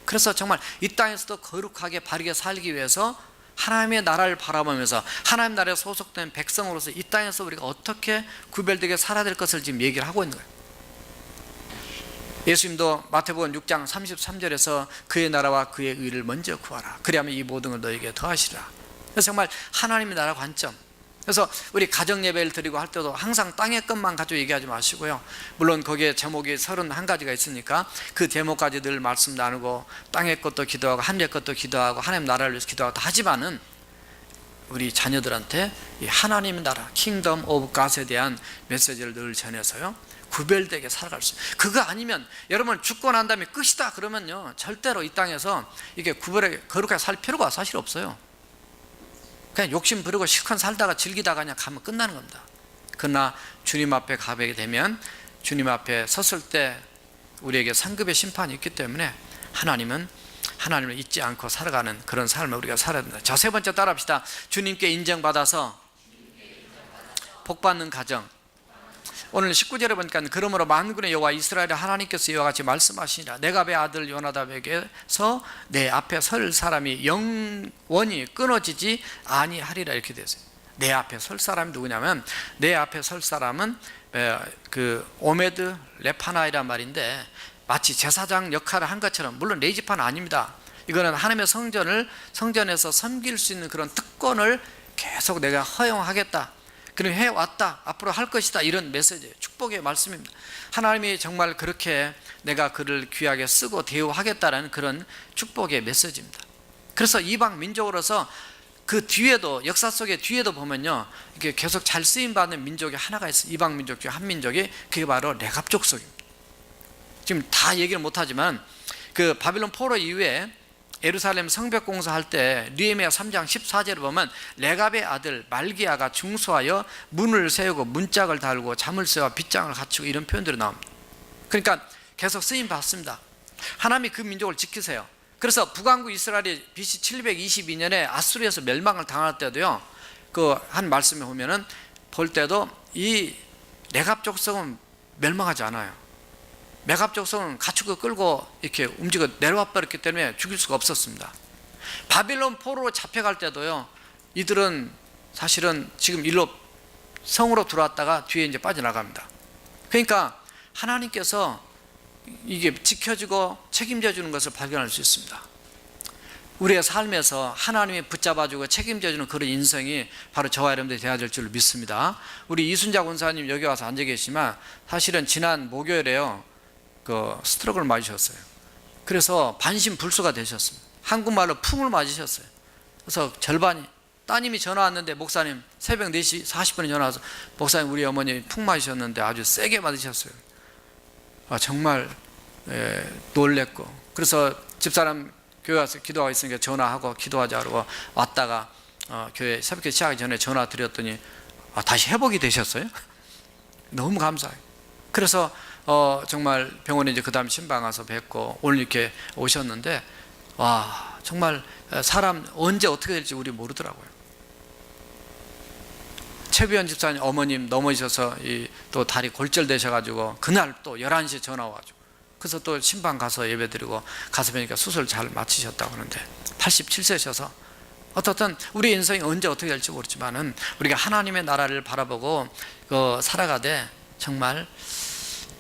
그래서 정말 이 땅에서도 거룩하게 바르게 살기 위해서 하나님의 나라를 바라보면서 하나님 나라에 소속된 백성으로서 이 땅에서 우리가 어떻게 구별되게 살아야 될 것을 지금 얘기를 하고 있는 거예요. 예수님도 마태복음 6장 33절에서 그의 나라와 그의 의를 먼저 구하라. 그리하면 이 모든 걸 너에게 더하시리라. 그래서 정말 하나님의 나라 관점. 그래서 우리 가정 예배를 드리고 할 때도 항상 땅의 것만 가지고 얘기하지 마시고요, 물론 거기에 제목이 31가지가 있으니까 그 제목까지 늘 말씀 나누고 땅의 것도 기도하고 하늘의 것도 기도하고 하나님 나라를 위해서 기도하고 하지만은 우리 자녀들한테 이 하나님의 나라, 킹덤 오브 갓에 대한 메시지를 늘 전해서요 구별되게 살아갈 수 있어요. 그거 아니면 여러분 죽고 난 다음에 끝이다 그러면요 절대로 이 땅에서 이게 거룩하게 살 필요가 사실 없어요. 그냥 욕심 부리고 실컷 살다가 즐기다가 그냥 가면 끝나는 겁니다. 그러나 주님 앞에 가게 되면 주님 앞에 섰을 때 우리에게 상급의 심판이 있기 때문에 하나님은 하나님을 잊지 않고 살아가는 그런 삶을 우리가 살아야 된다. 자, 세 번째 따라합시다. 주님께 인정받아서 복받는 가정. 오늘 19절에 보니까 그러므로 만군의 여호와 이스라엘의 하나님께서 이와 같이 말씀하시니라. 네갑의 아들 요나답에게서 내 앞에 설 사람이 영원히 끊어지지 아니하리라 이렇게 되어 있어요. 내 앞에 설 사람이 누구냐면 내 앞에 설 사람은 그 오메드 레파나이란 말인데 마치 제사장 역할을 한 것처럼, 물론 레이지파는 아닙니다. 이거는 하나님의 성전에서 섬길 수 있는 그런 특권을 계속 내가 허용하겠다, 그럼 해왔다, 앞으로 할 것이다, 이런 메시지예요. 축복의 말씀입니다. 하나님이 정말 그렇게 내가 그를 귀하게 쓰고 대우하겠다라는 그런 축복의 메시지입니다. 그래서 이방 민족으로서 그 뒤에도, 역사 속의 뒤에도 보면요 이게 계속 잘 쓰임받는 민족이 하나가 있어요. 이방 민족 중 한 민족이, 그게 바로 레갑 족속입니다. 지금 다 얘기를 못하지만 그 바빌론 포로 이후에 예루살렘 성벽 공사할 때 느헤미야 3장 14절을 보면 레갑의 아들 말기야가 중수하여 문을 세우고 문짝을 달고 잠을 세워 빗장을 갖추고 이런 표현들이 나옵니다. 그러니까 계속 쓰임 받습니다. 하나님이 그 민족을 지키세요. 그래서 북왕국 이스라엘이 BC 722년에 아수르에서 멸망을 당할 때도요 그 한 말씀에 보면은 볼 때도 이 레갑 족속은 멸망하지 않아요. 메갑 족속은 가축을 끌고 이렇게 움직여 내려와 버렸기 때문에 죽일 수가 없었습니다. 바빌론 포로로 잡혀갈 때도요 이들은 사실은 지금 일로 성으로 들어왔다가 뒤에 이제 빠져나갑니다. 그러니까 하나님께서 이게 지켜주고 책임져 주는 것을 발견할 수 있습니다. 우리의 삶에서 하나님이 붙잡아주고 책임져 주는 그런 인생이 바로 저와 여러분들이 되어야 될 줄 믿습니다. 우리 이순자 권사님 여기 와서 앉아 계시지만 사실은 지난 목요일에요 그 스트로크를 맞으셨어요. 그래서 반신불수가 되셨습니다. 한국말로 풍을 맞으셨어요. 그래서 절반이 따님이 전화 왔는데, 목사님 새벽 4시 40분에 전화 와서 목사님 우리 어머니 푹 마셨는데 아주 세게 맞으셨어요. 정말 놀랬고, 그래서 집사람 교회 와서 기도하고 있으니까 전화하고 기도하자 그러고 왔다가 교회 새벽에 시작하기 전에 전화 드렸더니 다시 회복이 되셨어요. 너무 감사해요. 그래서 정말 병원에 이제 그 다음 신방 가서 뵙고 오늘 이렇게 오셨는데, 와, 정말 사람 언제 어떻게 될지 우리 모르더라고요. 최비연 집사님 어머님 넘어지셔서 또 다리 골절되셔가지고 그날 또 11시에 전화 와가지고, 그래서 또 신방 가서 예배드리고 가서 뵈니까 수술 잘 마치셨다고 하는데 87세셔서 어떻든 우리 인생이 언제 어떻게 될지 모르지만은 우리가 하나님의 나라를 바라보고 살아가되, 정말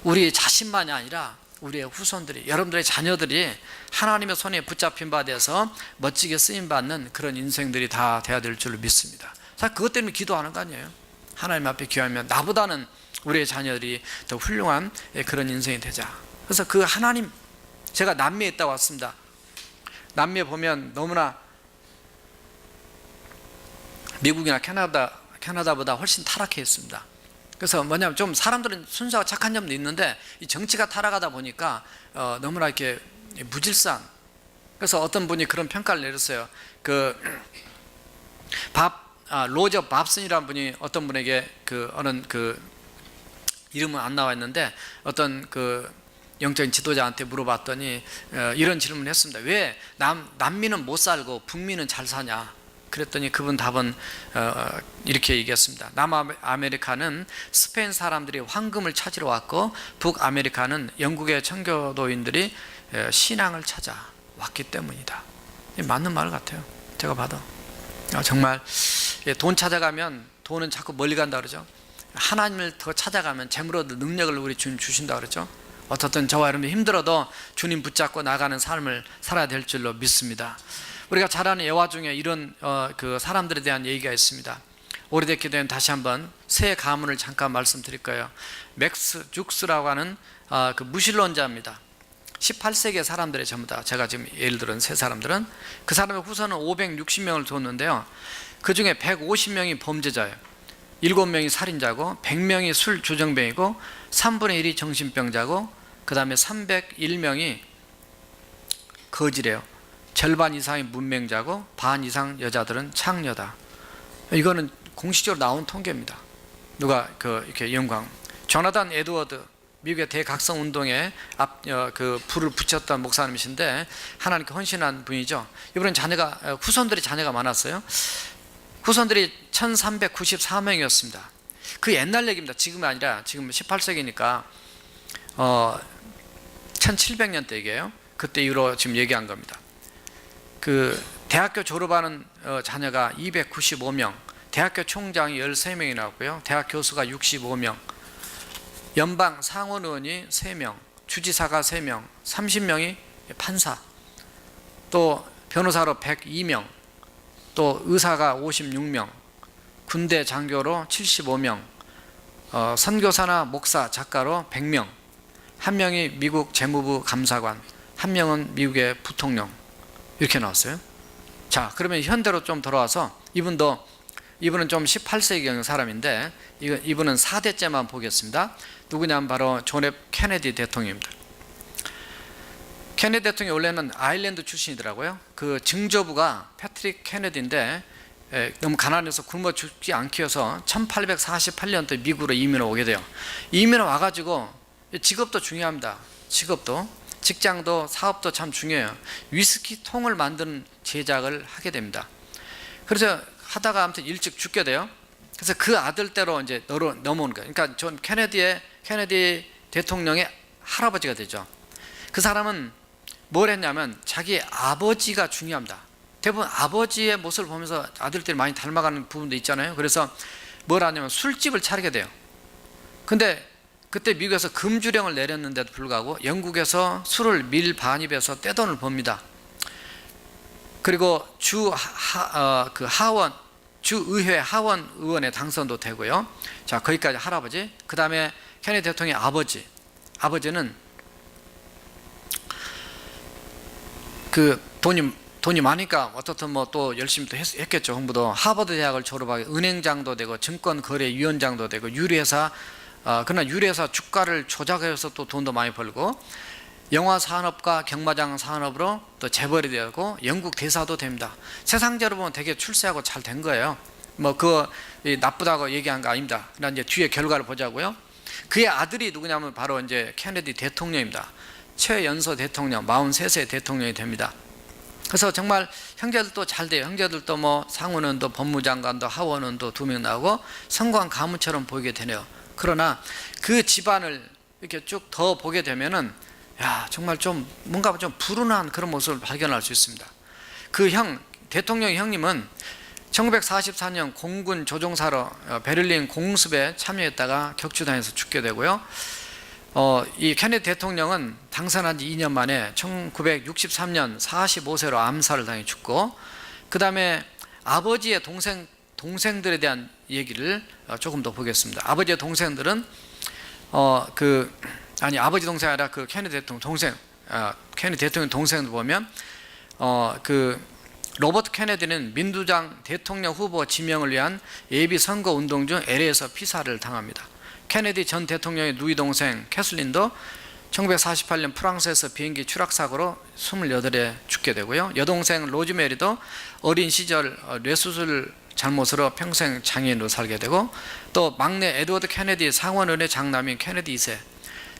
우리 자신만이 아니라 우리의 후손들이, 여러분들의 자녀들이 하나님의 손에 붙잡힌 바 돼서 멋지게 쓰임받는 그런 인생들이 다 돼야 될 줄로 믿습니다. 자, 그것 때문에 기도하는 거 아니에요? 하나님 앞에 기도하면 나보다는 우리의 자녀들이 더 훌륭한 그런 인생이 되자. 그래서 그 하나님, 제가 남미에 있다 왔습니다. 남미에 보면 너무나 미국이나 캐나다보다 훨씬 타락해 있습니다. 그래서 뭐냐면 좀 사람들은 순수하고 착한 점도 있는데 이 정치가 타락하다 보니까 너무나 이렇게 무질서한. 그래서 어떤 분이 그런 평가를 내렸어요. 로저 밥슨이라는 분이 어떤 분에게 어느 이름은 안 나와 있는데 어떤 영적인 지도자한테 물어봤더니 이런 질문을 했습니다. 왜 남미는 못 살고 북미는 잘 사냐? 그랬더니 그분 답은 이렇게 얘기했습니다. 남아메리카는 스페인 사람들이 황금을 찾으러 왔고, 북아메리카는 영국의 청교도인들이 신앙을 찾아 왔기 때문이다. 맞는 말 같아요. 제가 봐도 정말 돈 찾아가면 돈은 자꾸 멀리 간다 그러죠. 하나님을 더 찾아가면 재물로 능력을 우리 주님 주신다 그러죠. 어떻든 저와 여러분이 힘들어도 주님 붙잡고 나가는 삶을 살아야 될 줄로 믿습니다. 우리가 잘 아는 예화 중에 이런 사람들에 대한 얘기가 있습니다. 오래됐게 된 다시 한번 새 가문을 잠깐 말씀드릴 거예요. 맥스 죽스라고 하는 무신론자입니다. 18세기의 사람들의 전부 다, 제가 지금 예를 들은 세 사람들은, 그 사람의 후손은 560명을 뒀는데요. 그 중에 150명이 범죄자예요. 7명이 살인자고, 100명이 술 조정병이고, 3분의 1이 정신병자고, 그 다음에 301명이 거지래요. 절반 이상이 문맹자고, 반 이상 여자들은 창녀다. 이거는 공식적으로 나온 통계입니다. 누가 이렇게 영광, 조나단 에드워드, 미국의 대각성 운동에 불을 붙였던 목사님이신데 하나님께 헌신한 분이죠. 이분은 후손들이 자녀가 많았어요. 후손들이 1394명이었습니다. 그 옛날 얘기입니다. 지금이 아니라 지금 18세기니까 1700년대 얘기예요. 그때 이후로 지금 얘기한 겁니다. 대학교 졸업하는 자녀가 295명, 대학교 총장이 13명이 나왔고요. 대학 교수가 65명, 연방 상원 의원이 3명, 주지사가 3명, 30명이 판사, 또 변호사로 102명, 또 의사가 56명, 군대 장교로 75명, 선교사나 목사, 작가로 100명, 한 명이 미국 재무부 감사관, 한 명은 미국의 부통령, 이렇게 나왔어요. 자, 그러면 현대로 좀 돌아와서 이분은 좀 18세기경 사람인데 이분은 4대째만 보겠습니다. 누구냐면 바로 존 F 케네디 대통령입니다. 케네디 대통령이 원래는 아일랜드 출신이더라고요. 그 증조부가 패트릭 케네디인데 너무 가난해서 굶어 죽지 않기 위해서 1848년도에 미국으로 이민을 오게 돼요. 이민을 와가지고 직업도 중요합니다. 직장도 사업도 참 중요해요. 위스키 통을 만드는 제작을 하게 됩니다. 그래서 하다가 아무튼 일찍 죽게 돼요. 그래서 그 아들대로 이제 넘어오는 거예요. 그러니까 존 케네디 대통령의 할아버지가 되죠. 그 사람은 뭘 했냐면 자기 아버지가 중요합니다. 대부분 아버지의 모습을 보면서 아들들이 많이 닮아가는 부분도 있잖아요. 그래서 뭘 하냐면 술집을 차리게 돼요. 근데 그때 미국에서 금주령을 내렸는데도 불구하고 영국에서 술을 밀반입해서 떼돈을 법니다. 그리고 주의회 하원 의원에 당선도 되고요. 자, 거기까지 할아버지. 그 다음에 케네디 대통령의 아버지는 그 돈이 돈이 많으니까 어떻든 뭐 또 열심히 또 했겠죠. 공부도 하버드 대학을 졸업하고 은행장도 되고 증권거래위원장도 되고 유리회사 그러나 유리회사 주가를 조작해서 또 돈도 많이 벌고 영화 산업과 경마장 산업으로 또 재벌이 되고 영국 대사도 됩니다. 세상적으로 보면 되게 출세하고 잘 된 거예요. 뭐 그거 나쁘다고 얘기한 거 아닙니다. 그러나 이제 뒤에 결과를 보자고요. 그의 아들이 누구냐면 바로 이제 케네디 대통령입니다. 최연소 대통령, 43세 대통령이 됩니다. 그래서 정말 형제들도 잘 돼요. 형제들도 뭐 상원은도 법무장관도 하원은도 2명 나오고 성공한 가문처럼 보이게 되네요. 그러나 그 집안을 이렇게 쭉 더 보게 되면은 야, 정말 좀 뭔가 좀 불운한 그런 모습을 발견할 수 있습니다. 그 대통령 형님은 1944년 공군 조종사로 베를린 공습에 참여했다가 격추당해서 죽게 되고요. 이 케네디 대통령은 당선한 지 2년 만에 1963년 45세로 암살을 당해 죽고, 그 다음에 아버지의 동생들에 대한 얘기를 조금 더 보겠습니다. 아버지의 동생들은 아버지 동생이 아니라 그 케네디 대통령 동생, 케네디 대통령 동생을 보면 로버트 케네디는 민주당 대통령 후보 지명을 위한 예비 선거 운동 중 LA에서 피살을 당합니다. 케네디 전 대통령의 누이 동생 캐슬린도 1948년 프랑스에서 비행기 추락사고로 28에 죽게 되고요. 여동생 로즈메리도 어린 시절 뇌수술 잘못으로 평생 장애인으로 살게 되고, 또 막내 에드워드 케네디 상원의원의 장남인 케네디 2세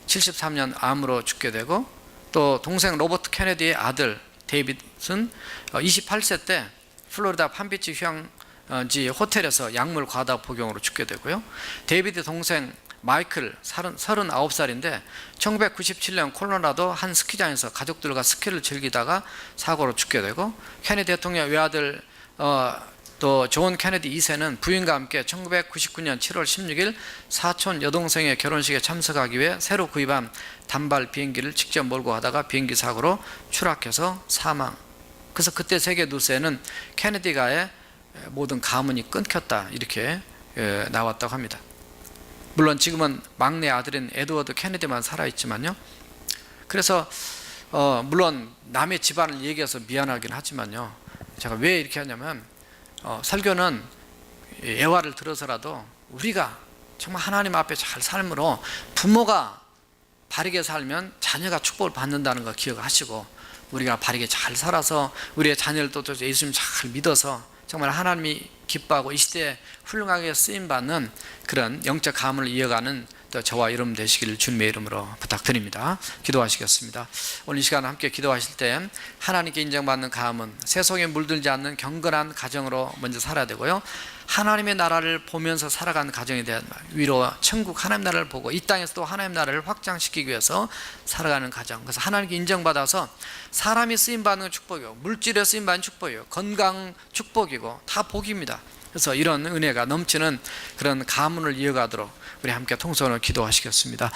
73년 암으로 죽게 되고, 또 동생 로버트 케네디의 아들 데이빗은 28세 때 플로리다 팜비치 휴양지 호텔에서 약물 과다 복용으로 죽게 되고요. 데이빗의 동생 마이클 39살인데 1997년 콜로라도 한 스키장에서 가족들과 스키를 즐기다가 사고로 죽게 되고, 케네디 대통령 외아들 또 존 케네디 2세는 부인과 함께 1999년 7월 16일 사촌 여동생의 결혼식에 참석하기 위해 새로 구입한 단발 비행기를 직접 몰고 가다가 비행기 사고로 추락해서 사망. 그래서 그때 세계 뉴스에는 케네디가의 모든 가문이 끊겼다 이렇게 나왔다고 합니다. 물론 지금은 막내 아들인 에드워드 케네디만 살아있지만요. 그래서 물론 남의 집안을 얘기해서 미안하긴 하지만요, 제가 왜 이렇게 하냐면 설교는 예화를 들어서라도 우리가 정말 하나님 앞에 잘 삶으로 부모가 바르게 살면 자녀가 축복을 받는다는 거 기억하시고, 우리가 바르게 잘 살아서 우리의 자녀를 또 예수님 잘 믿어서 정말 하나님이 기뻐하고 이 시대에 훌륭하게 쓰임받는 그런 영적 가문을 이어가는 또 저와 여러분 되시기를 주님의 이름으로 부탁드립니다. 기도하시겠습니다. 오늘 이 시간 함께 기도하실 때 하나님께 인정받는 가문, 세속에 물들지 않는 경건한 가정으로 먼저 살아야 되고요, 하나님의 나라를 보면서 살아가는 가정에 대한 위로 천국 하나님 나라를 보고 이 땅에서 또 하나님 나라를 확장시키기 위해서 살아가는 가정, 그래서 하나님께 인정받아서 사람이 쓰임받는 축복이고 물질에 쓰임받는 축복이고 건강 축복이고 다 복입니다. 그래서 이런 은혜가 넘치는 그런 가문을 이어가도록 우리 함께 통성으로 기도하시겠습니다.